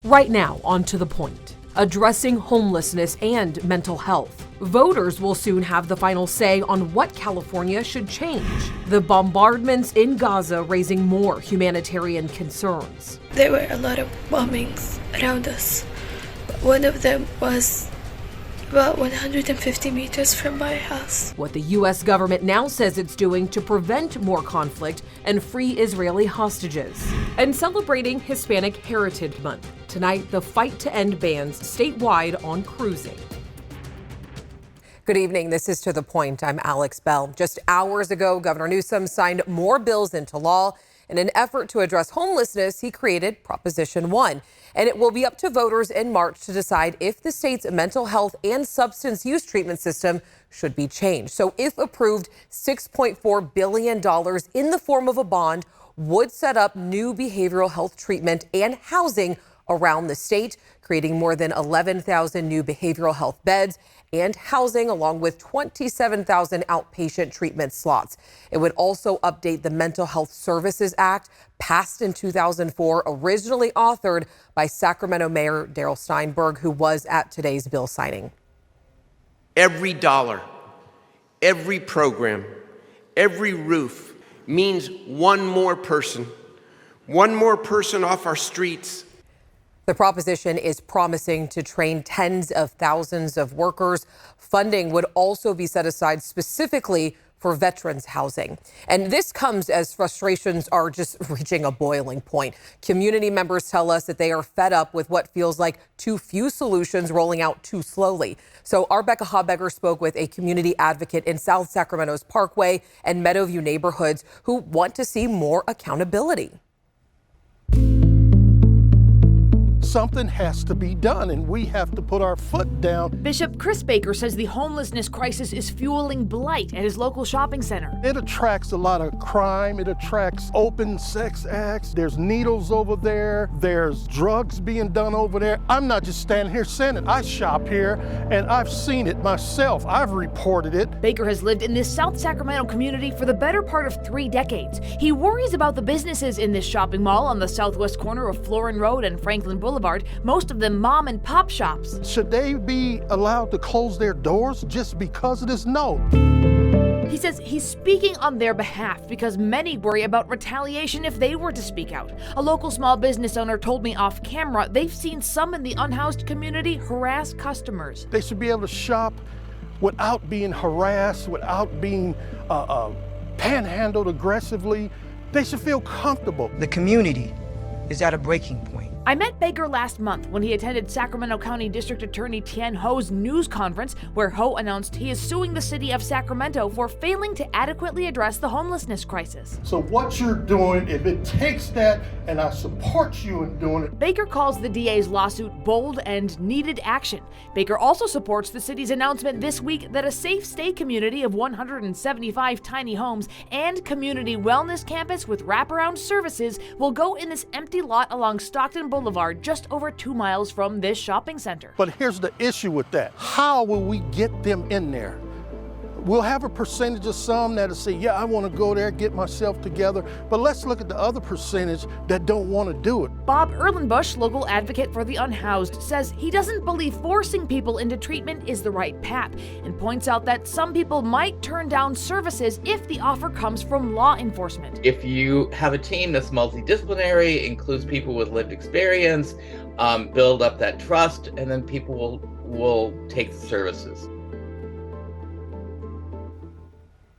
Right now, on To the Point, addressing homelessness and mental health. Voters will soon have the final say on what California should change. The bombardments in Gaza raising more humanitarian concerns. There were a lot of bombings around us. One of them was about 150 meters from my house. What the U.S. government now says it's doing to prevent more conflict and free Israeli hostages. And celebrating Hispanic Heritage Month. Tonight, the fight to end bans statewide on cruising. Good evening. This is To the Point. I'm Alex Bell. Just hours ago, Governor Newsom signed more bills into law. In an effort to address homelessness, he created Proposition 1. And it will be up to voters in March to decide if the state's mental health and substance use treatment system should be changed. So if approved, $6.4 billion in the form of a bond would set up new behavioral health treatment and housing around the state, creating more than 11,000 new behavioral health beds and housing, along with 27,000 outpatient treatment slots. It would also update the Mental Health Services Act, passed in 2004, originally authored by Sacramento Mayor Darrell Steinberg, who was at today's bill signing. Every dollar, every program, every roof means one more person off our streets. The proposition is promising to train tens of thousands of workers. Funding would also be set aside specifically for veterans housing. And this comes as frustrations are just reaching a boiling point. Community members tell us that they are fed up with what feels like too few solutions rolling out too slowly. So our Becca Habegger spoke with a community advocate in South Sacramento's Parkway and Meadowview neighborhoods who want to see more accountability. Something has to be done, and we have to put our foot down. Bishop Chris Baker says the homelessness crisis is fueling blight at his local shopping center. It attracts a lot of crime. It attracts open sex acts. There's needles over there. There's drugs being done over there. I'm not just standing here saying it. I shop here, and I've seen it myself. I've reported it. Baker has lived in this South Sacramento community for the better part of 3 decades. He worries about the businesses in this shopping mall on the southwest corner of Florin Road and Franklin Boulevard, most of them mom and pop shops. Should they be allowed to close their doors just because of this? No. He says he's speaking on their behalf because many worry about retaliation if they were to speak out. A local small business owner told me off camera they've seen some in the unhoused community harass customers. They should be able to shop without being harassed, without being panhandled aggressively. They should feel comfortable. The community is at a breaking point. I met Baker last month when he attended Sacramento County District Attorney Tien Ho's news conference, where Ho announced he is suing the city of Sacramento for failing to adequately address the homelessness crisis. So what you're doing, if it takes that, and I support you in doing it. Baker calls the DA's lawsuit bold and needed action. Baker also supports the city's announcement this week that a safe stay community of 175 tiny homes and community wellness campus with wraparound services will go in this empty lot along Stockton Boulevard, just over 2 miles from this shopping center. But here's the issue with that. How will we get them in there? We'll have a percentage of some that'll say, yeah, I want to go there, get myself together. But let's look at the other percentage that don't want to do it. Bob Erlenbush, local advocate for the unhoused, says he doesn't believe forcing people into treatment is the right path and points out that some people might turn down services if the offer comes from law enforcement. If you have a team that's multidisciplinary, includes people with lived experience, build up that trust, and then people will take the services.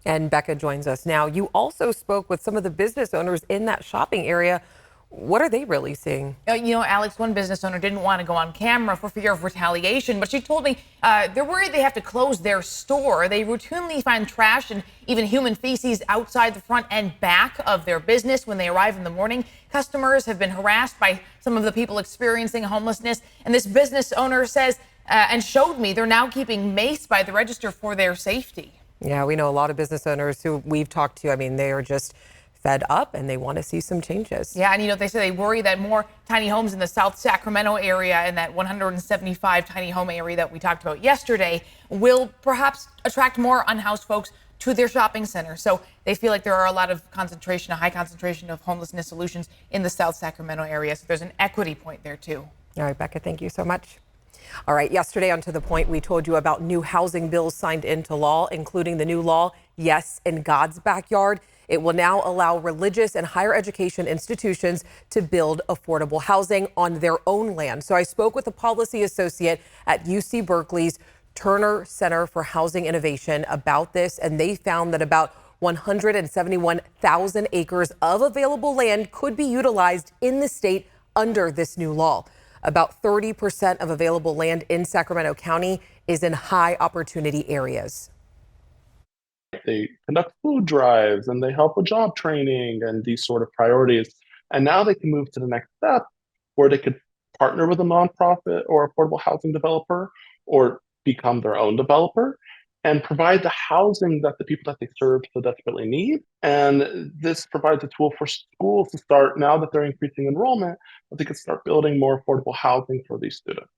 And Becca joins us now. You also spoke with some of the business owners in that shopping area. What are they really seeing? You know, Alex, one business owner didn't want to go on camera for fear of retaliation, but she told me they're worried they have to close their store. They routinely find trash and even human feces outside the front and back of their business when they arrive in the morning. Customers have been harassed by some of the people experiencing homelessness. And this business owner says and showed me they're now keeping mace by the register for their safety. Yeah, we know a lot of business owners who we've talked to. I mean, they are just fed up and they want to see some changes. Yeah, and you know, they say they worry that more tiny homes in the South Sacramento area and that 175 tiny home area that we talked about yesterday will perhaps attract more unhoused folks to their shopping center. So they feel like there are a lot of a high concentration of homelessness solutions in the South Sacramento area. So there's an equity point there too. All right, Becca, thank you so much. All right, yesterday on To the Point, we told you about new housing bills signed into law, including the new law, Yes in God's Backyard. It will now allow religious and higher education institutions to build affordable housing on their own land. So I spoke with a policy associate at UC Berkeley's Turner Center for Housing Innovation about this, and they found that about 171,000 acres of available land could be utilized in the state under this new law. About 30% of available land in Sacramento County is in high opportunity areas. They conduct food drives and they help with job training and these sort of priorities. And now they can move to the next step where they could partner with a nonprofit or affordable housing developer or become their own developer and provide the housing that the people that they serve so desperately need. And this provides a tool for schools to start, now that they're increasing enrollment, that they can start building more affordable housing for these students.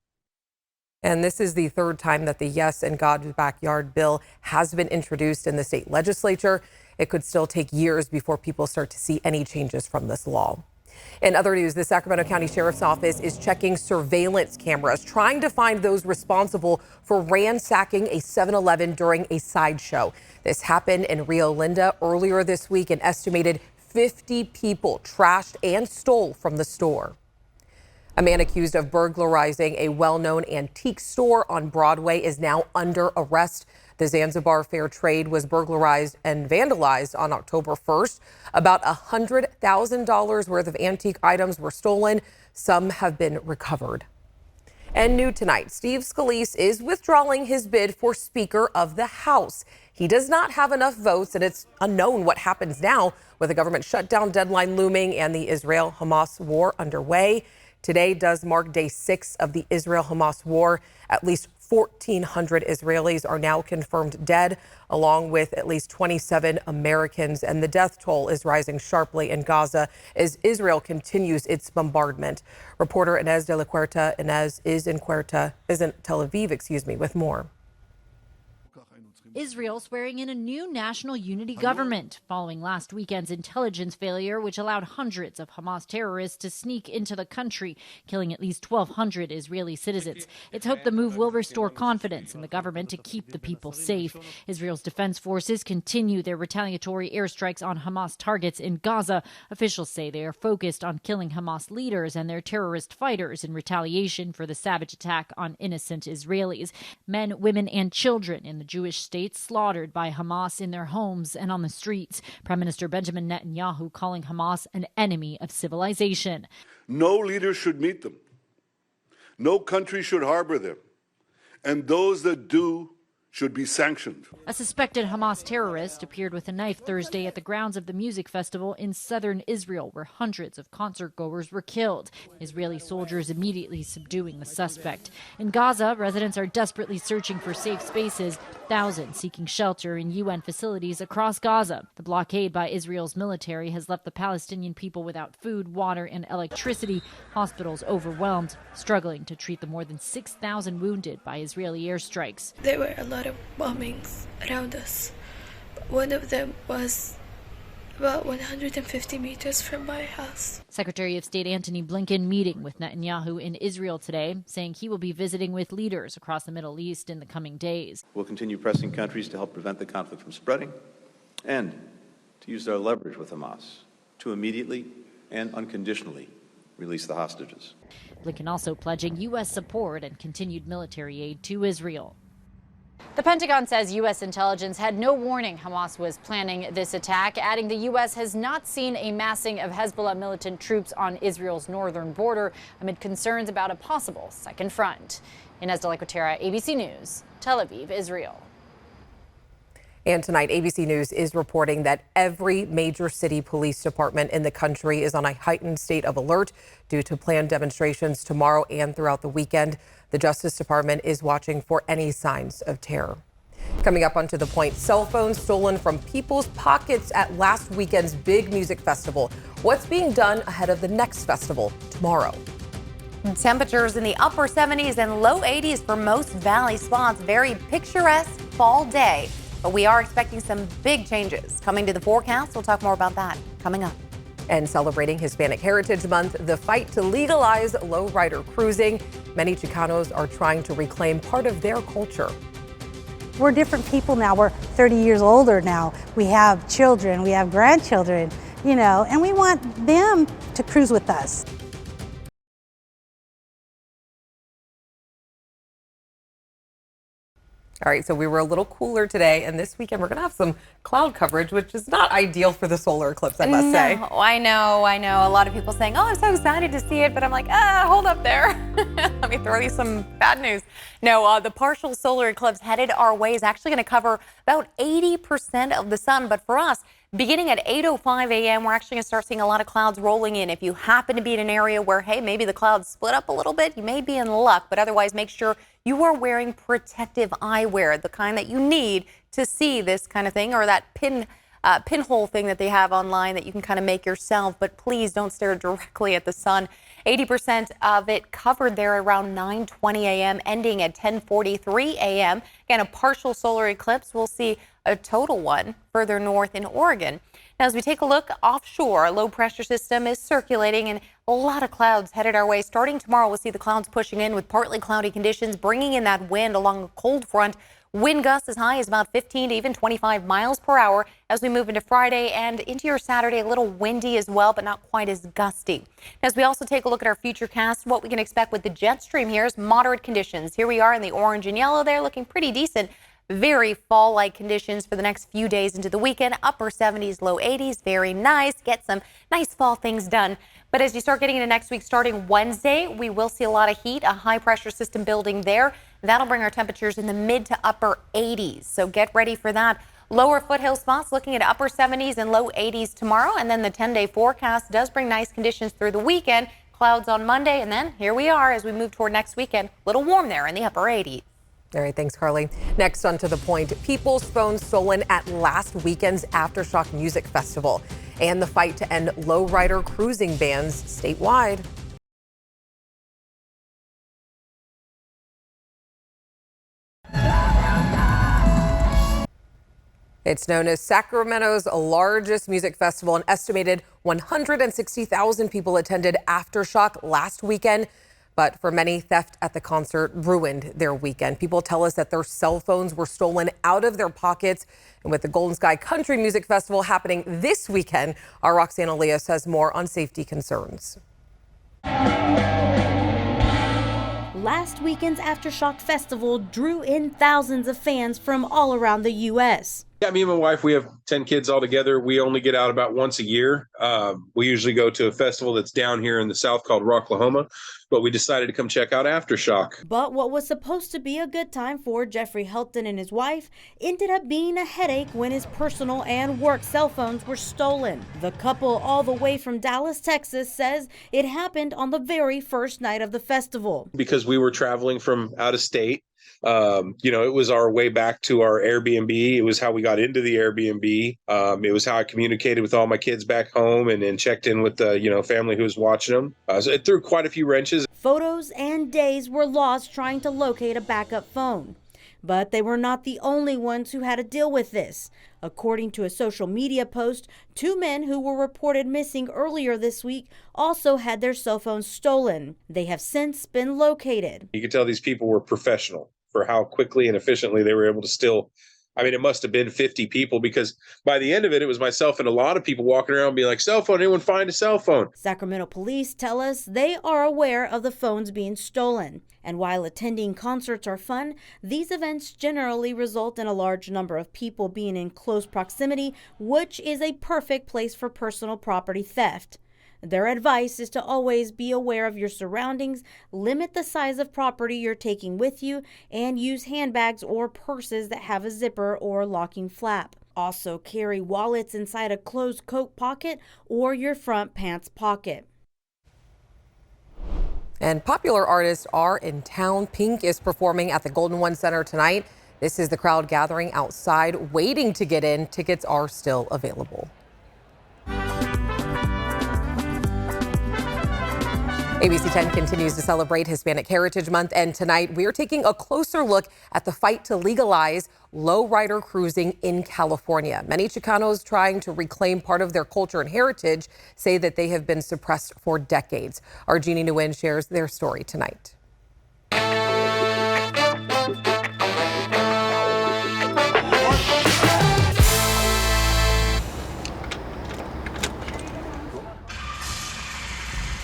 And this is the third time that the Yes in God's Backyard bill has been introduced in the state legislature. It could still take years before people start to see any changes from this law. In other news, the Sacramento County Sheriff's Office is checking surveillance cameras, trying to find those responsible for ransacking a 7-Eleven during a sideshow. This happened in Rio Linda earlier this week. An estimated 50 people trashed and stole from the store. A man accused of burglarizing a well-known antique store on Broadway is now under arrest. The Zanzibar Fair Trade was burglarized and vandalized on October 1st. About $100,000 worth of antique items were stolen. Some have been recovered. And new tonight, Steve Scalise is withdrawing his bid for Speaker of the House. He does not have enough votes, and it's unknown what happens now with the government shutdown deadline looming and the Israel-Hamas war underway. Today does mark day 6 of the Israel-Hamas war. At least 1,400 Israelis are now confirmed dead, along with at least 27 Americans. And the death toll is rising sharply in Gaza as Israel continues its bombardment. Reporter Inez de la Huerta, Inez is in Tel Aviv, with more. Israel swearing in a new national unity government following last weekend's intelligence failure, which allowed hundreds of Hamas terrorists to sneak into the country, killing at least 1,200 Israeli citizens. It's hoped the move will restore confidence in the government to keep the people safe. Israel's defense forces continue their retaliatory airstrikes on Hamas targets in Gaza. Officials say they are focused on killing Hamas leaders and their terrorist fighters in retaliation for the savage attack on innocent Israelis. Men, women, and children in the Jewish state slaughtered by Hamas in their homes and on the streets. Prime Minister Benjamin Netanyahu calling Hamas an enemy of civilization. No leader should meet them. No country should harbor them. And those that do should be sanctioned. A suspected Hamas terrorist appeared with a knife Thursday at the grounds of the music festival in southern Israel, where hundreds of concert goers were killed. Israeli soldiers immediately subduing the suspect. In Gaza, residents are desperately searching for safe spaces, thousands seeking shelter in UN facilities across Gaza. The blockade by Israel's military has left the Palestinian people without food, water, and electricity, hospitals overwhelmed, struggling to treat the more than 6,000 wounded by Israeli airstrikes. There were a lot of bombings around us. One of them was about 150 meters from my house. Secretary of State Antony Blinken meeting with Netanyahu in Israel today, saying he will be visiting with leaders across the Middle East in the coming days. We'll continue pressing countries to help prevent the conflict from spreading and to use our leverage with Hamas to immediately and unconditionally release the hostages. Blinken also pledging U.S. support and continued military aid to Israel. The Pentagon says U.S. intelligence had no warning Hamas was planning this attack, adding the U.S. has not seen a massing of Hezbollah militant troops on Israel's northern border amid concerns about a possible second front. Inez de la Huerta, ABC News, Tel Aviv, Israel. And tonight, ABC News is reporting that every major city police department in the country is on a heightened state of alert due to planned demonstrations tomorrow and throughout the weekend. The Justice Department is watching for any signs of terror. Coming up on To the Point, cell phones stolen from people's pockets at last weekend's big music festival. What's being done ahead of the next festival tomorrow? Temperatures in the upper 70s and low 80s for most valley spots. Very picturesque fall day. But we are expecting some big changes coming to the forecast. We'll talk more about that coming up. And celebrating Hispanic Heritage Month, the fight to legalize lowrider cruising. Many Chicanos are trying to reclaim part of their culture. We're different people now. We're 30 years older now. We have children, we have grandchildren, and we want them to cruise with us. All right, so we were a little cooler today, and this weekend we're going to have some cloud coverage, which is not ideal for the solar eclipse, I must say. I know. A lot of people saying, oh, I'm so excited to see it, but I'm like, hold up there. Let me throw you some bad news. No, the partial solar eclipse headed our way is actually going to cover about 80% of the sun, but for us, beginning at 8:05 a.m., we're actually going to start seeing a lot of clouds rolling in. If you happen to be in an area where, hey, maybe the clouds split up a little bit, you may be in luck, but otherwise make sure you are wearing protective eyewear, the kind that you need to see this kind of thing, or that pinhole thing that they have online that you can kind of make yourself, but please don't stare directly at the sun. 80% of it covered there around 9:20 a.m., ending at 10:43 a.m. Again, a partial solar eclipse. We'll see a total one further north in Oregon. Now, as we take a look offshore, a low pressure system is circulating and a lot of clouds headed our way. Starting tomorrow, we'll see the clouds pushing in with partly cloudy conditions, bringing in that wind along a cold front. Wind gusts as high as about 15 to even 25 miles per hour as we move into Friday and into your Saturday. A little windy as well, but not quite as gusty. As we also take a look at our future cast, what we can expect with the jet stream here is moderate conditions. Here we are in the orange and yellow there, looking pretty decent. Very fall-like conditions for the next few days into the weekend. Upper 70s, low 80s. Very nice. Get some nice fall things done. But as you start getting into next week, starting Wednesday, we will see a lot of heat, a high pressure system building there. That'll bring our temperatures in the mid to upper 80s. So get ready for that. Lower foothill spots looking at upper 70s and low 80s tomorrow. And then the 10-day forecast does bring nice conditions through the weekend. Clouds on Monday. And then here we are as we move toward next weekend. A little warm there in the upper 80s. All right, thanks, Carly. Next on To The Point, people's phones stolen at last weekend's Aftershock Music Festival and the fight to end lowrider cruising bans statewide. It's known as Sacramento's largest music festival. An estimated 160,000 people attended Aftershock last weekend. But for many, theft at the concert ruined their weekend. People tell us that their cell phones were stolen out of their pockets. And with the Golden Sky Country Music Festival happening this weekend, our Roxanne Elias has more on safety concerns. Last weekend's Aftershock Festival drew in thousands of fans from all around the U.S. Yeah, me and my wife, we have 10 kids all together. We only get out about once a year. We usually go to a festival that's down here in the south called Rocklahoma, but we decided to come check out Aftershock. But what was supposed to be a good time for Jeffrey Helton and his wife ended up being a headache when his personal and work cell phones were stolen. The couple all the way from Dallas, Texas says it happened on the very first night of the festival. Because we were traveling from out of state. It was our way back to our Airbnb. It was how we got into the Airbnb. It was how I communicated with all my kids back home and then checked in with the, family who was watching them. So it threw quite a few wrenches. Photos and days were lost trying to locate a backup phone. But they were not the only ones who had to deal with this. According to a social media post, 2 men who were reported missing earlier this week also had their cell phones stolen. They have since been located. You could tell these people were professional for how quickly and efficiently they were able to steal. I mean, it must have been 50 people because by the end of it was myself and a lot of people walking around being like, cell phone, anyone find a cell phone? Sacramento police tell us they are aware of the phones being stolen. And while attending concerts are fun, these events generally result in a large number of people being in close proximity, which is a perfect place for personal property theft. Their advice is to always be aware of your surroundings, limit the size of property you're taking with you, and use handbags or purses that have a zipper or locking flap. Also carry wallets inside a closed coat pocket or your front pants pocket. And popular artists are in town. Pink is performing at the Golden One Center tonight. This is the crowd gathering outside, waiting to get in. Tickets are still available. ABC 10 continues to celebrate Hispanic Heritage Month, and tonight we're taking a closer look at the fight to legalize lowrider cruising in California. Many Chicanos trying to reclaim part of their culture and heritage say that they have been suppressed for decades. Our Jeannie Nguyen shares their story tonight.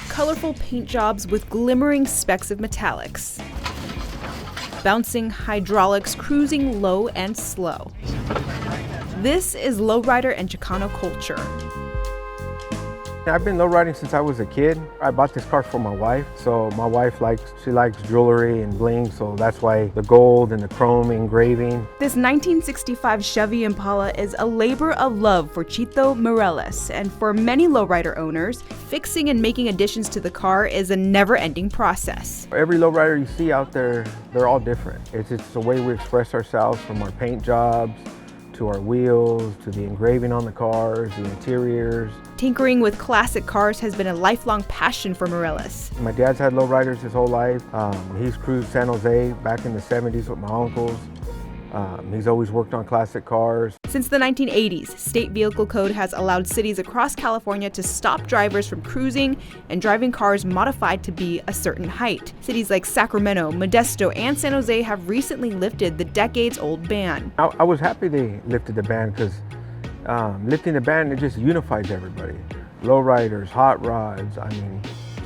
Colorful paint jobs with glimmering specks of metallics. Bouncing hydraulics cruising low and slow. This is lowrider and Chicano culture. I've been lowriding since I was a kid. I bought this car for my wife. So my wife likes jewelry and bling, so that's why the gold and the chrome engraving. This 1965 Chevy Impala is a labor of love for Chito Mireles, and for many lowrider owners, fixing and making additions to the car is a never-ending process. Every lowrider you see out there, they're all different. It's the way we express ourselves, from our paint jobs to our wheels, to the engraving on the cars, the interiors. Tinkering with classic cars has been a lifelong passion for Mireles. My dad's had lowriders his whole life. He's cruised San Jose back in the 70s with my uncles. He's always worked on classic cars. Since the 1980s, state vehicle code has allowed cities across California to stop drivers from cruising and driving cars modified to be a certain height. Cities like Sacramento, Modesto, and San Jose have recently lifted the decades-old ban. I was happy they lifted the ban, because lifting the ban, it just unifies everybody. Lowriders, hot rods,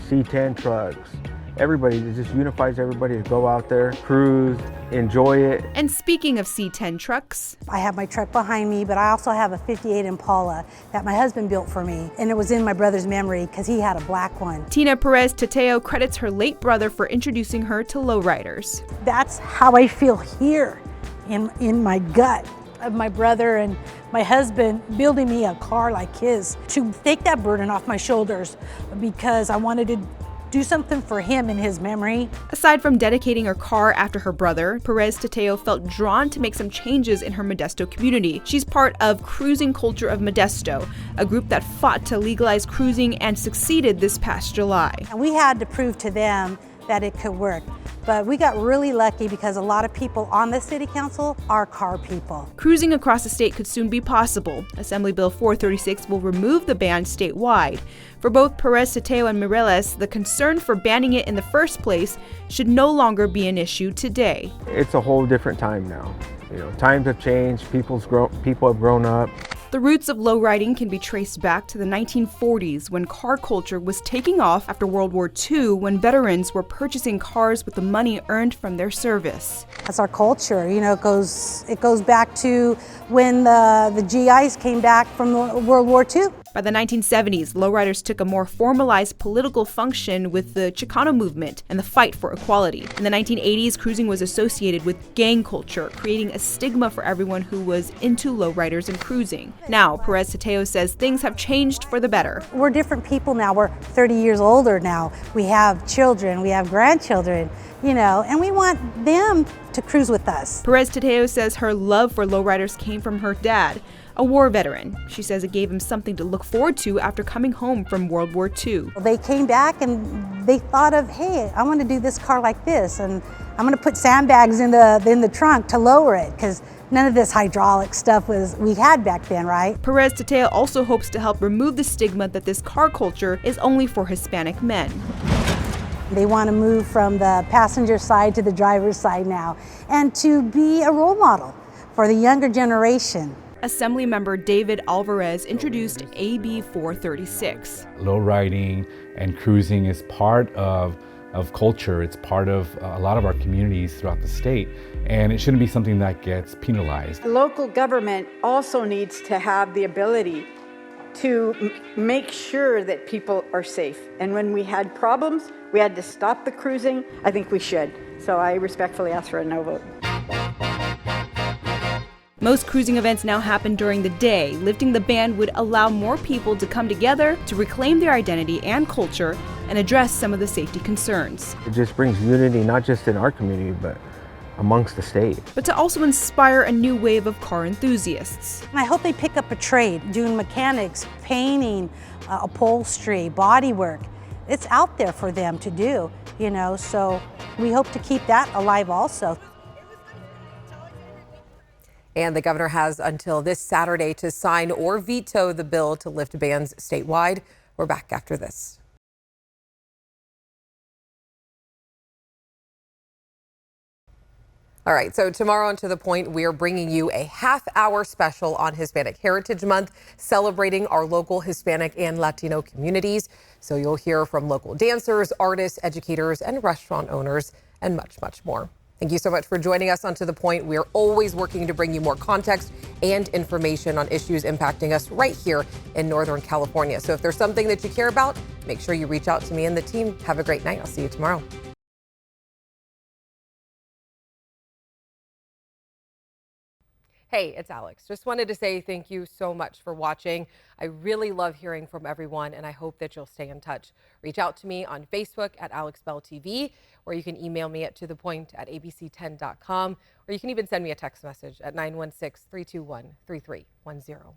C10 trucks, everybody. It just unifies everybody to go out there, cruise, enjoy it. And speaking of C10 trucks, I have my truck behind me, but I also have a 58 Impala that my husband built for me, and it was in my brother's memory because he had a black one. Tina Perez Tateo credits her late brother for introducing her to lowriders. That's how I feel here in my gut, of my brother and my husband building me a car like his, to take that burden off my shoulders, because I wanted to do something for him in his memory. Aside from dedicating her car after her brother, Perez Tateo felt drawn to make some changes in her Modesto community. She's part of Cruising Culture of Modesto, a group that fought to legalize cruising and succeeded this past July. And we had to prove to them that it could work. But we got really lucky because a lot of people on the city council are car people. Cruising across the state could soon be possible. Assembly Bill 436 will remove the ban statewide. For both Perez Tateo and Mireles, the concern for banning it in the first place should no longer be an issue today. It's a whole different time now. Times have changed, people have grown up. The roots of lowriding can be traced back to the 1940s, when car culture was taking off after World War II, when veterans were purchasing cars with the money earned from their service. That's our culture. It goes back to when the GIs came back from World War II. By the 1970s, lowriders took a more formalized political function with the Chicano movement and the fight for equality. In the 1980s, cruising was associated with gang culture, creating a stigma for everyone who was into lowriders and cruising. Now, Perez Tateo says things have changed for the better. We're different people now. We're 30 years older now. We have children, we have grandchildren, and we want them to cruise with us. Perez Tateo says her love for lowriders came from her dad, a war veteran. She says it gave him something to look forward to after coming home from World War II. They came back and they thought of, hey, I want to do this car like this, and I'm going to put sandbags in the trunk to lower it, because none of this hydraulic stuff we had back then, right? Perez Tateo also hopes to help remove the stigma that this car culture is only for Hispanic men. They want to move from the passenger side to the driver's side now, and to be a role model for the younger generation. Assemblymember David Alvarez introduced AB 436. Lowriding and cruising is part of culture. It's part of a lot of our communities throughout the state, and it shouldn't be something that gets penalized. Local government also needs to have the ability to make sure that people are safe. And when we had problems, we had to stop the cruising. I think we should. So I respectfully ask for a no vote. Most cruising events now happen during the day. Lifting the ban would allow more people to come together to reclaim their identity and culture and address some of the safety concerns. It just brings unity, not just in our community, but amongst the state. But to also inspire a new wave of car enthusiasts. And I hope they pick up a trade, doing mechanics, painting, upholstery, bodywork. it's out there for them to do, you know, so we hope to keep that alive also. And the governor has until this Saturday to sign or veto the bill to lift bans statewide. We're back after this. All right, so tomorrow on To The Point, we are bringing you a half-hour special on Hispanic Heritage Month, celebrating our local Hispanic and Latino communities. So you'll hear from local dancers, artists, educators, and restaurant owners, and much, much more. Thank you so much for joining us on To The Point. We are always working to bring you more context and information on issues impacting us right here in Northern California. So if there's something that you care about, make sure you reach out to me and the team. Have a great night. I'll see you tomorrow. Hey, it's Alex. Just wanted to say thank you so much for watching. I really love hearing from everyone, and I hope that you'll stay in touch. Reach out to me on Facebook at AlexBellTV, or you can email me at tothepoint@abc10.com, or you can even send me a text message at 916-321-3310.